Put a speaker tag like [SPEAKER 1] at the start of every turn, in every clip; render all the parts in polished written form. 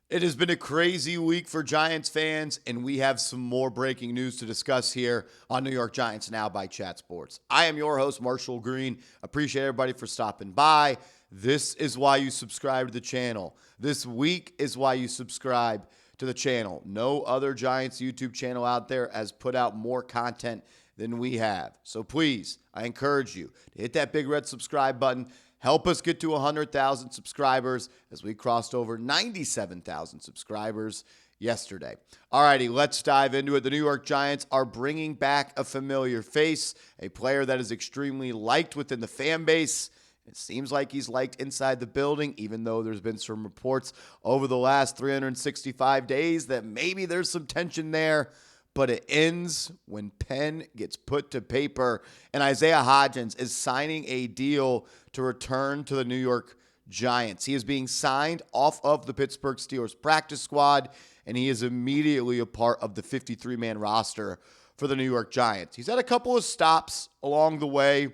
[SPEAKER 1] It has been a crazy week for Giants fans, and we have some more breaking news to discuss here on New York Giants Now by Chat Sports. I am your host, Marshall Green. Appreciate everybody for stopping by. This is why you subscribe to the channel. This week is why you subscribe to the channel. No other Giants YouTube channel out there has put out more content than we have. So please, I encourage you to hit that big red subscribe button. Help us get to 100,000 subscribers as we crossed over 97,000 subscribers yesterday. All righty, let's dive into it. The New York Giants are bringing back a familiar face, a player that is extremely liked within the fan base. It seems like he's liked inside the building, even though there's been some reports over the last 365 days that maybe there's some tension there. But it ends when pen gets put to paper, and Isaiah Hodgins is signing a deal to return to the New York Giants. He is being signed off of the Pittsburgh Steelers practice squad, and he is immediately a part of the 53-man roster for the New York Giants. He's had a couple of stops along the way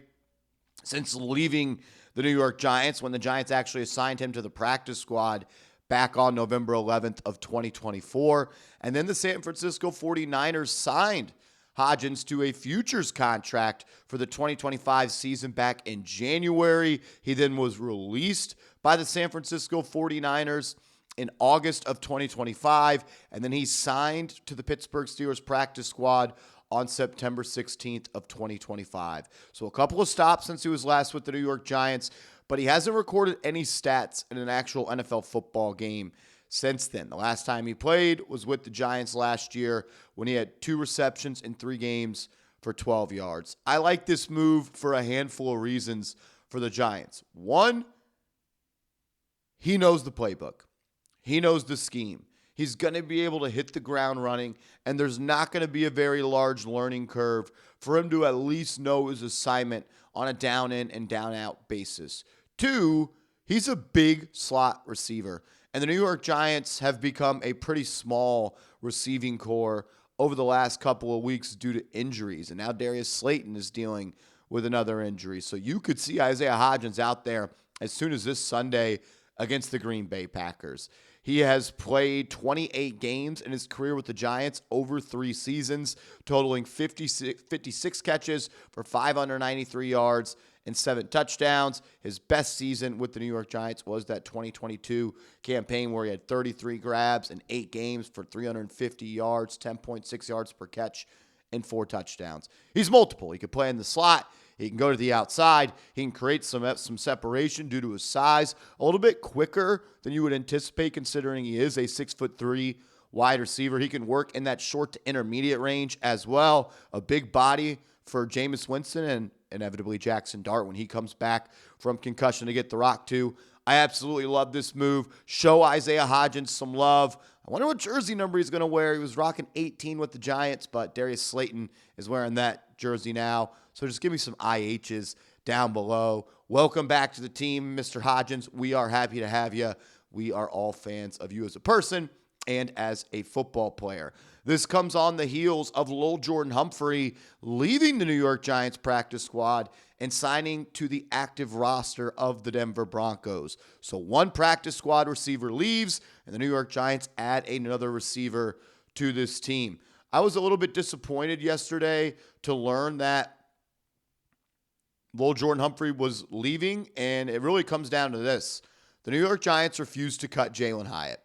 [SPEAKER 1] since leaving the New York Giants, when the Giants actually assigned him to the practice squad back on November 11th of 2024. And then the San Francisco 49ers signed Hodgins to a futures contract for the 2025 season back in January. He then was released by the San Francisco 49ers in August of 2025, and then he signed to the Pittsburgh Steelers practice squad on September 16th of 2025. So a couple of stops since he was last with the New York Giants, but he hasn't recorded any stats in an actual NFL football game since then. The last time he played was with the Giants last year when he had 2 receptions in 3 games for 12 yards. I like this move for a handful of reasons for the Giants. One, he knows the playbook. He knows the scheme. He's going to be able to hit the ground running, and there's not going to be a very large learning curve for him to at least know his assignment on a down-in and down-out basis. 2, he's a big slot receiver, and the New York Giants have become a pretty small receiving core over the last couple of weeks due to injuries, and now Darius Slayton is dealing with another injury. So you could see Isaiah Hodgins out there as soon as this Sunday against the Green Bay Packers. He has played 28 games in his career with the Giants over 3 seasons, totaling 56 catches for 593 yards and 7 touchdowns. His best season with the New York Giants was that 2022 campaign where he had 33 grabs in 8 games for 350 yards, 10.6 yards per catch, and 4 touchdowns. He's multiple. He could play in the slot. He can go to the outside. He can create some separation due to his size. A little bit quicker than you would anticipate, considering he is a 6'3" wide receiver. He can work in that short to intermediate range as well. A big body for Jameis Winston and inevitably Jackson Dart when he comes back from concussion to get the rock to. I absolutely love this move. Show Isaiah Hodgins some love. I wonder what jersey number he's going to wear. He was rocking 18 with the Giants, but Darius Slayton is wearing that jersey now. So just give me some IHs down below. Welcome back to the team, Mr. Hodgins. We are happy to have you. We are all fans of you as a person and as a football player. This comes on the heels of Lil Jordan Humphrey leaving the New York Giants practice squad and signing to the active roster of the Denver Broncos. So one practice squad receiver leaves, and the New York Giants add another receiver to this team. I was a little bit disappointed yesterday to learn that Lil Jordan Humphrey was leaving, and it really comes down to this. The New York Giants refused to cut Jalin Hyatt.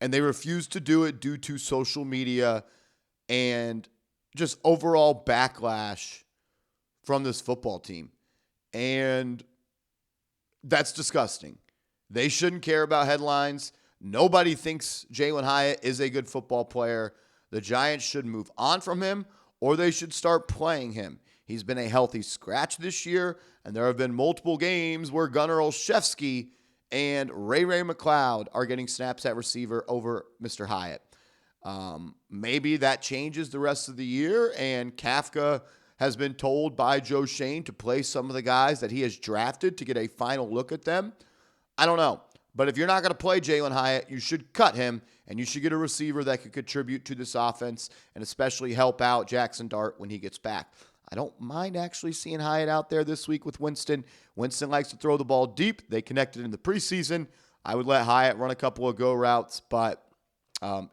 [SPEAKER 1] And they refused to do it due to social media and just overall backlash from this football team. And that's disgusting. They shouldn't care about headlines. Nobody thinks Jalin Hyatt is a good football player. The Giants should move on from him, or they should start playing him. He's been a healthy scratch this year, and there have been multiple games where Gunnar Olszewski and Ray McLeod are getting snaps at receiver over Mr. Hyatt. Maybe that changes the rest of the year, and Kafka has been told by Joe Schoen to play some of the guys that he has drafted to get a final look at them. I don't know. But if you're not going to play Jalin Hyatt, you should cut him, and you should get a receiver that could contribute to this offense and especially help out Jackson Dart when he gets back. I don't mind actually seeing Hyatt out there this week with Winston. Winston likes to throw the ball deep. They connected in the preseason. I would let Hyatt run a couple of go routes, but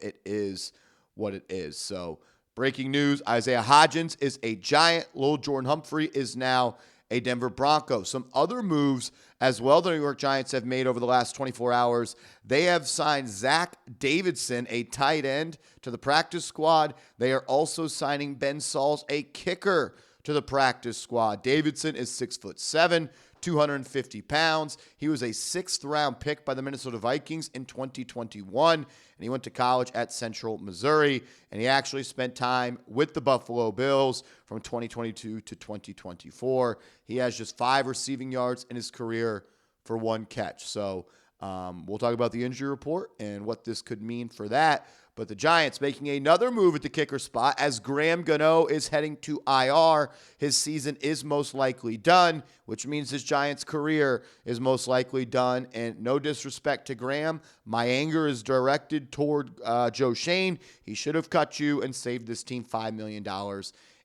[SPEAKER 1] it is what it is. So breaking news, Isaiah Hodgins is a Giant. Lil Jordan Humphrey is now a Denver Bronco. Some other moves as well the New York Giants have made over the last 24 hours. They have signed Zach Davidson, a tight end, to the practice squad. They are also signing Ben Sauls, a kicker, to the practice squad. Davidson is 6'7", 250 pounds. He was a sixth-round pick by the Minnesota Vikings in 2021, and he went to college at Central Missouri, and he actually spent time with the Buffalo Bills from 2022 to 2024. He has just 5 receiving yards in his career for 1 catch. So we'll talk about the injury report and what this could mean for that. But the Giants making another move at the kicker spot as Gano is heading to IR. His season is most likely done, which means his Giants career is most likely done. And no disrespect to Graham, my anger is directed toward Joe Schoen. He should have cut you and saved this team $5 million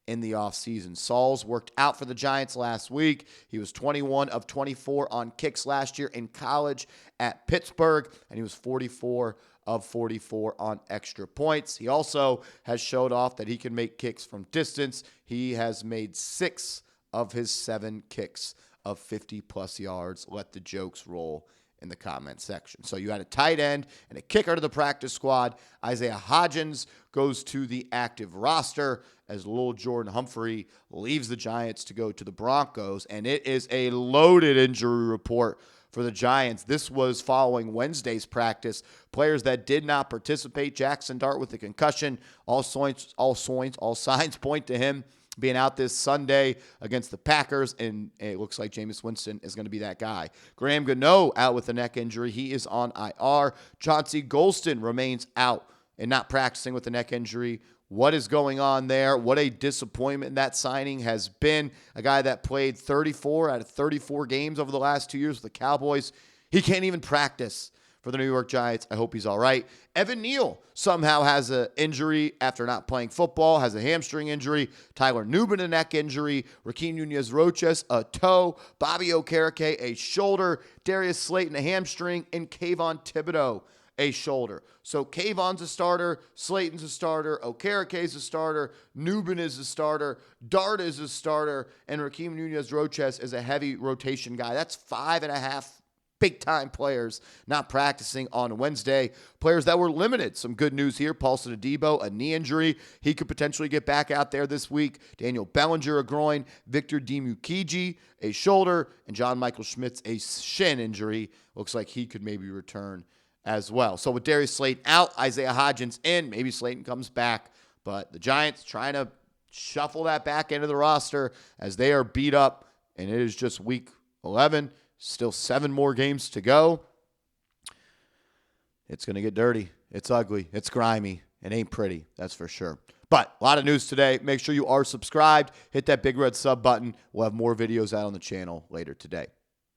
[SPEAKER 1] in the offseason. Sauls worked out for the Giants last week. He was 21 of 24 on kicks last year in college at Pittsburgh, and he was 44 of 44 on extra points. He also has showed off that he can make kicks from distance. He has made 6 of his 7 kicks of 50-plus yards. Let the jokes roll in the comment section. So you had a tight end and a kicker to the practice squad. Isaiah Hodgins goes to the active roster as Lil Jordan Humphrey leaves the Giants to go to the Broncos. And it is a loaded injury report for the Giants. This was following Wednesday's practice. Players that did not participate: Jackson Dart with a concussion. All signs point to him being out this Sunday against the Packers, and it looks like Jameis Winston is going to be that guy. Gano out with a neck injury. He is on IR. Chauncey Golston remains out and not practicing with a neck injury. What is going on there? What a disappointment that signing has been. A guy that played 34 out of 34 games over the last 2 years with the Cowboys. He can't even practice for the New York Giants. I hope he's all right. Evan Neal somehow has an injury after not playing football, has a hamstring injury. Tyler Nubin, a neck injury. Raheem Nunez-Roches, a toe. Bobby Okereke, a shoulder. Darius Slayton, a hamstring. And Kayvon Thibodeau, a shoulder. So Kayvon's a starter, Slayton's a starter, Okereke's a starter, Nubin is a starter, Dart is a starter, and Raheem Nunez-Roches is a heavy rotation guy. That's 5.5 big-time players not practicing on Wednesday. Players that were limited. Some good news here. Paulson Adebo, a knee injury. He could potentially get back out there this week. Daniel Bellinger, a groin. Victor Dimukeje, a shoulder. And John Michael Schmitz, a shin injury. Looks like he could maybe return as well. So with Darius Slayton out, Isaiah Hodgins in, maybe Slayton comes back, but the Giants trying to shuffle that back into the roster as they are beat up, and it is just week 11, still 7 more games to go. It's going to get dirty. It's ugly. It's grimy. It ain't pretty, that's for sure. But a lot of news today. Make sure you are subscribed. Hit that big red sub button. We'll have more videos out on the channel later today.